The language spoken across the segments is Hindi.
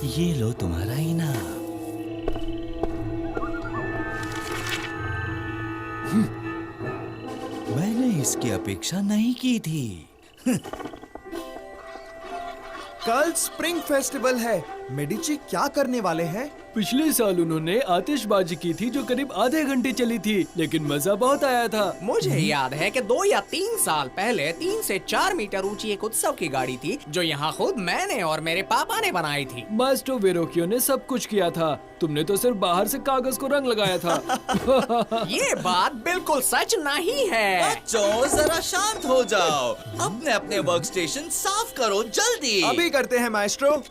ये लो तुम्हारा इनाम। मैंने इसकी अपेक्षा नहीं की थी। कल स्प्रिंग फेस्टिवल है। मेडिची क्या करने वाले हैं? पिछले साल उन्होंने आतिशबाजी की थी जो करीब आधे घंटे चली थी, लेकिन मजा बहुत आया था। मुझे याद है कि 2 या 3 साल पहले 3 से 4 मीटर ऊंची एक उत्सव की गाड़ी थी जो यहाँ खुद मैंने और मेरे पापा ने बनाई थी। मास्टर वेरोकियो ने सब कुछ किया था, तुमने तो सिर्फ बाहर से कागज को रंग लगाया था। ये बात बिल्कुल सच नहीं है। बच्चों जरा शांत हो जाओ, अपने अपने वर्क स्टेशन साफ करो जल्दी। अभी करते हैं माएस्ट्रो।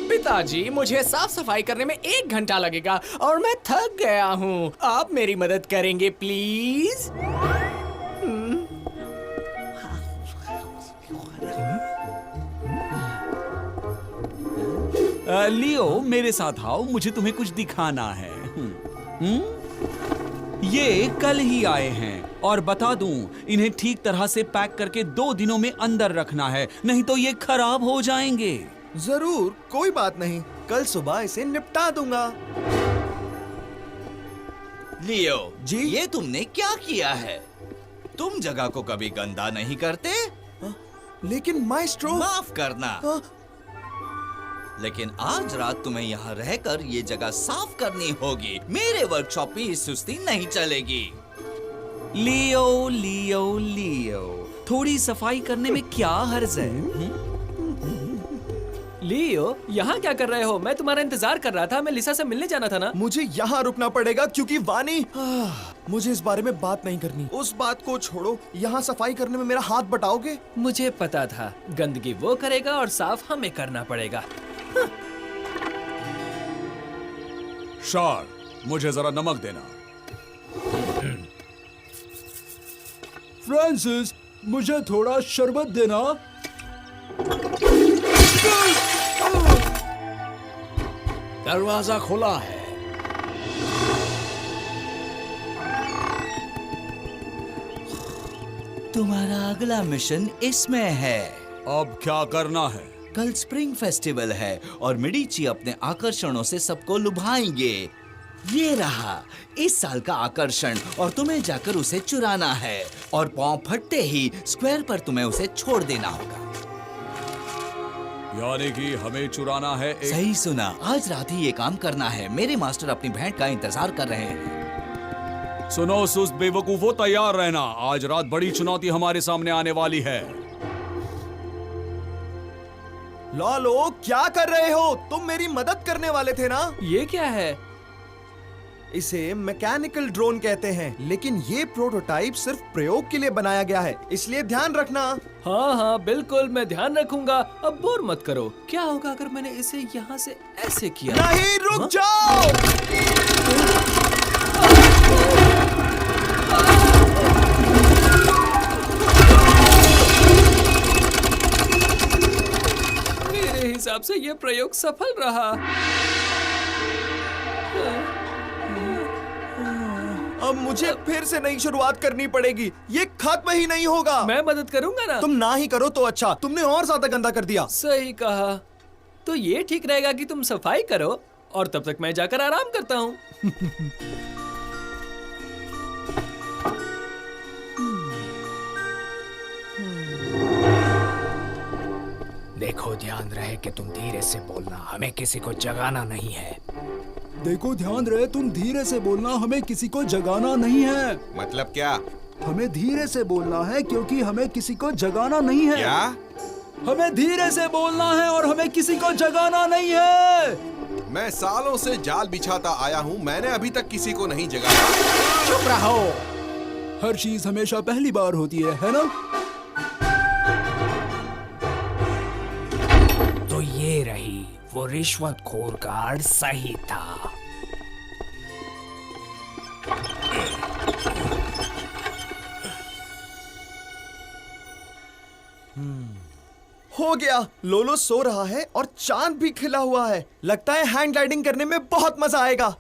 पिताजी, मुझे साफ सफाई करने में 1 घंटा लगेगा और मैं थक गया हूँ। आप मेरी मदद करेंगे प्लीज? लियो मेरे साथ आओ, मुझे तुम्हें कुछ दिखाना है। ये कल ही आए हैं और बता दूं, इन्हें ठीक तरह से पैक करके 2 दिनों में अंदर रखना है, नहीं तो ये खराब हो जाएंगे। जरूर, कोई बात नहीं, कल सुबह इसे निपटा दूंगा। लियो जी? ये तुमने क्या किया है? तुम जगह को कभी गंदा नहीं करते। लेकिन माएस्ट्रो। माफ करना, लेकिन आज रात तुम्हें यहाँ रहकर ये जगह साफ करनी होगी। मेरे वर्कशॉप में ये सुस्ती नहीं चलेगी। लियो लियो लियो, थोड़ी सफाई करने में क्या हर्ज है? लियो, यहाँ क्या कर रहे हो? मैं तुम्हारा इंतजार कर रहा था, मैं लिसा से मिलने जाना था ना। मुझे यहाँ रुकना पड़ेगा क्योंकि वानी। मुझे इस बारे में बात नहीं करनी। उस बात को छोड़ो, यहाँ सफाई करने में मेरा हाथ बटाओगे? मुझे पता था, गंदगी वो करेगा और साफ हमें करना पड़ेगा। शार, मुझे जरा नमक देना। फ्रांसिस, मुझे थोड़ा शरबत देना। दरवाजा खुला है। तुम्हारा अगला मिशन इसमें है। अब क्या करना है? कल स्प्रिंग फेस्टिवल है और मेडिची अपने आकर्षणों से सबको लुभाएंगे। ये रहा इस साल का आकर्षण और तुम्हें जाकर उसे चुराना है और पांव फटते ही स्क्वायर पर तुम्हें उसे छोड़ देना होगा। यानी कि हमें चुराना है एक... सही सुना, आज रात ही ये काम करना है। मेरे मास्टर अपनी भेंट का इंतजार कर रहे हैं। सुनो सुस्त बेवकूफो, तैयार रहना, आज रात बड़ी चुनौती हमारे सामने आने वाली है। लॉलो, क्या कर रहे हो? तुम मेरी मदद करने वाले थे ना? ये क्या है? इसे मैकेनिकल ड्रोन कहते हैं, लेकिन ये प्रोटोटाइप सिर्फ प्रयोग के लिए बनाया गया है, इसलिए ध्यान रखना। हाँ हाँ बिल्कुल, मैं ध्यान रखूंगा। अब बोर मत करो। क्या होगा अगर मैंने इसे यहाँ से ऐसे किया? नहीं, रुक जाओ। मेरे हिसाब से ये प्रयोग सफल रहा। अब मुझे फिर से नई शुरुआत करनी पड़ेगी, ये खत्म ही नहीं होगा। मैं मदद करूंगा ना। तुम ना ही करो तो अच्छा, तुमने और ज्यादा गंदा कर दिया। सही कहा। तो ये ठीक रहेगा कि तुम सफाई करो और तब तक मैं जाकर आराम करता हूँ। देखो, ध्यान रहे कि तुम धीरे से बोलना, हमें किसी को जगाना नहीं है। देखो, ध्यान रहे, तुम धीरे से बोलना, हमें किसी को जगाना नहीं है। मतलब क्या? हमें धीरे से बोलना है क्योंकि हमें किसी को जगाना नहीं है। क्या? हमें धीरे से बोलना है और हमें किसी को जगाना नहीं है। मैं सालों से जाल बिछाता आया हूँ, मैंने अभी तक किसी को नहीं जगाया। चुप रहो। हर चीज हमेशा पहली बार होती है ना? तो ये रही, वो रिश्वतखोर गार्ड सही था। हो गया, लोलो सो रहा है और चांद भी खिला हुआ है। लगता है हैंड ग्लाइडिंग करने में बहुत मजा आएगा।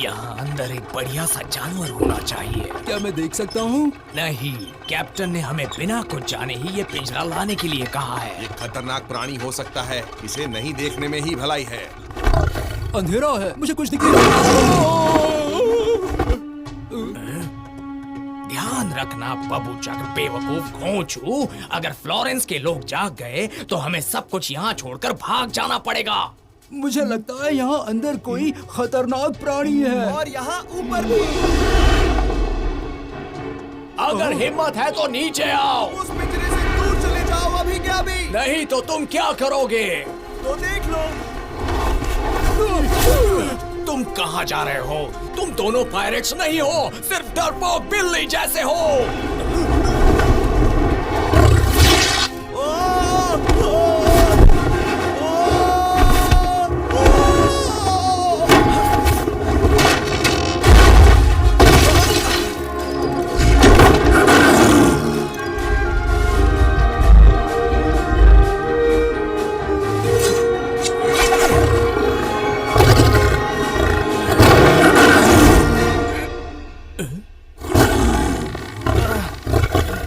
यहाँ अंदर एक बढ़िया सा जानवर होना चाहिए। क्या मैं देख सकता हूँ? नहीं, कैप्टन ने हमें बिना कुछ जाने ही ये पिंजरा लाने के लिए कहा है। ये खतरनाक प्राणी हो सकता है, इसे नहीं देखने में ही भलाई है। अंधेरा है, मुझे कुछ दिख नहीं रहा। ध्यान रखना बबूचक बेवकूफ घोंचू, अगर फ्लोरेंस के लोग जाग गए तो हमें सब कुछ यहाँ छोड़कर भाग जाना पड़ेगा। मुझे लगता है यहाँ अंदर कोई खतरनाक प्राणी है। और यहाँ ऊपर भी। अगर हिम्मत है तो नीचे आओ, उस पिंजरे से दूर चले जाओ अभी के अभी। नहीं तो तुम क्या करोगे? तो देख लो। तुम कहाँ जा रहे हो? तुम दोनों पायरेट्स नहीं हो, सिर्फ डरपोक बिल्ली जैसे हो।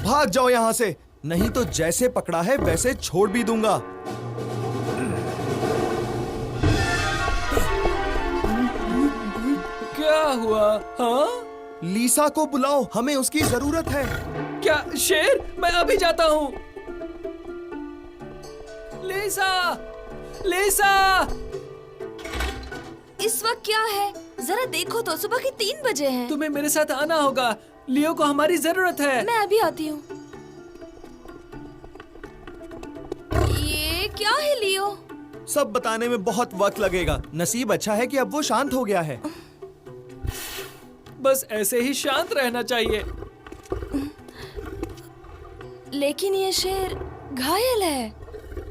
भाग जाओ यहाँ से, नहीं तो जैसे पकड़ा है वैसे छोड़ भी दूंगा। क्या हुआ? हाँ? लीसा को बुलाओ, हमें उसकी जरूरत है। क्या शेर? मैं अभी जाता हूँ। लिसा! लिसा! इस वक्त क्या है? जरा देखो तो, सुबह के 3 बजे हैं। तुम्हें मेरे साथ आना होगा, लियो को हमारी जरूरत है। मैं अभी आती हूँ। ये क्या है लियो? सब बताने में बहुत वक्त लगेगा। नसीब अच्छा है कि अब वो शांत हो गया है। बस ऐसे ही शांत रहना चाहिए। लेकिन ये शेर घायल है।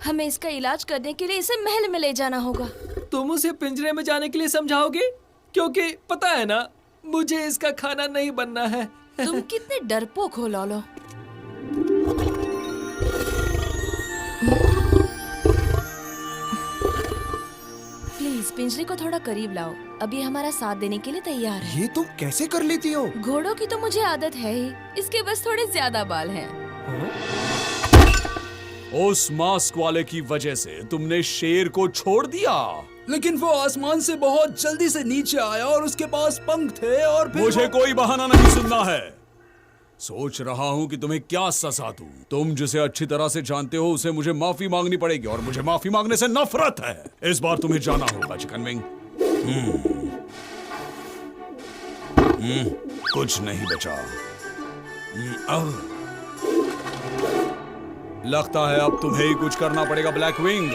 हमें इसका इलाज करने के लिए इसे महल में ले जाना होगा। तुम उसे पिंजरे में जाने के लिए समझाओगे? क्योंकि पता है ना, मुझे इसका खाना नहीं बनना है। तुम कितने डरपोक हो लॉलो। प्लीज पिंजरे को थोड़ा करीब लाओ। अभी हमारा साथ देने के लिए तैयार है। ये तुम कैसे कर लेती हो? घोड़ों की तो मुझे आदत है ही, इसके बस थोड़े ज्यादा बाल हैं। उस मास्क वाले की वजह से तुमने शेर को छोड़ दिया। लेकिन वो आसमान से बहुत जल्दी से नीचे आया और उसके पास पंख थे और फिर मुझे कोई बहाना नहीं सुनना है। सोच रहा हूँ कि तुम्हें क्या सजा दूं। तुम जिसे अच्छी तरह से जानते हो उसे मुझे माफी मांगनी पड़ेगी और मुझे माफी मांगने से नफरत है। इस बार तुम्हें जाना होगा चिकन विंग। कुछ नहीं बचा। अब लगता है अब तुम्हें ही कुछ करना पड़ेगा ब्लैक विंग।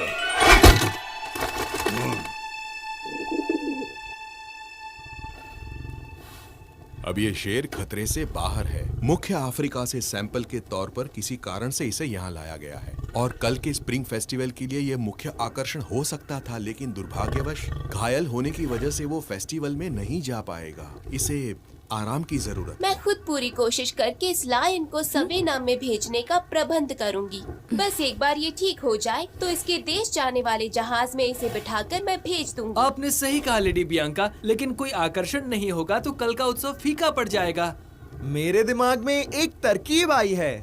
अब ये शेर खतरे से बाहर है। मुख्य अफ्रीका से सैंपल के तौर पर किसी कारण से इसे यहाँ लाया गया है और कल के स्प्रिंग फेस्टिवल के लिए ये मुख्य आकर्षण हो सकता था, लेकिन दुर्भाग्यवश घायल होने की वजह से वो फेस्टिवल में नहीं जा पाएगा। इसे आराम की जरूरत। मैं खुद पूरी कोशिश करके इस लायन को सवेना में भेजने का प्रबंध करूंगी। बस एक बार ये ठीक हो जाए तो इसके देश जाने वाले जहाज में इसे बिठाकर मैं भेज दूंगी। आपने सही कहा लेडी बियांका, लेकिन कोई आकर्षण नहीं होगा तो कल का उत्सव फीका पड़ जाएगा। मेरे दिमाग में एक तरकीब आई है।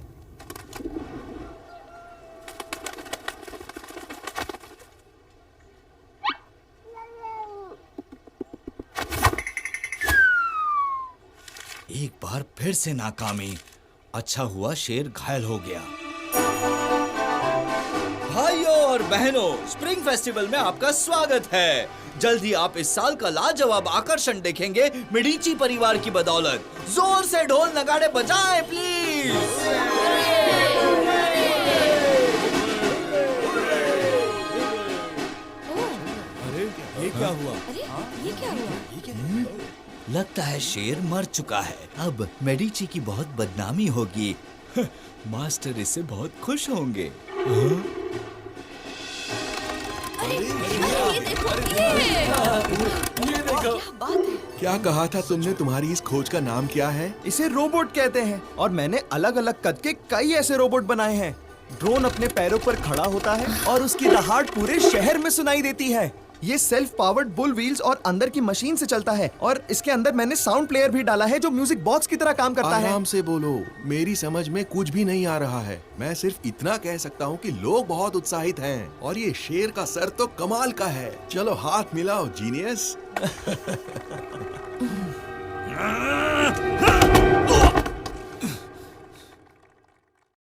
एक बार फिर से नाकामी। अच्छा हुआ शेर घायल हो गया। भाइयों और बहनों, स्प्रिंग फेस्टिवल में आपका स्वागत है। जल्द ही आप इस साल का लाजवाब आकर्षण देखेंगे मेडिची परिवार की बदौलत। जोर से ढोल नगाड़े बजाएं प्लीज। ये क्या हुआ? अरे ये क्या हुआ? लगता है शेर मर चुका है। अब मेडिची की बहुत बदनामी होगी। मास्टर इससे बहुत खुश होंगे। अरे ये देखो, ये देखो। क्या बात है? क्या कहा था तुमने? तुम्हारी इस खोज का नाम क्या है? इसे रोबोट कहते हैं और मैंने अलग अलग कद के कई ऐसे रोबोट बनाए हैं। ड्रोन अपने पैरों पर खड़ा होता है और उसकी दहाड़ पूरे शहर में सुनाई देती है। ये सेल्फ पावर्ड बुल व्हील्स और अंदर की मशीन से चलता है, और इसके अंदर मैंने साउंड प्लेयर भी डाला है जो म्यूजिक बॉक्स की तरह काम करता है। आराम से बोलो, मेरी समझ में कुछ भी नहीं आ रहा है। मैं सिर्फ इतना कह सकता हूँ कि लोग बहुत उत्साहित हैं और ये शेर का सर तो कमाल का है। चलो हाथ मिलाओ जीनियस।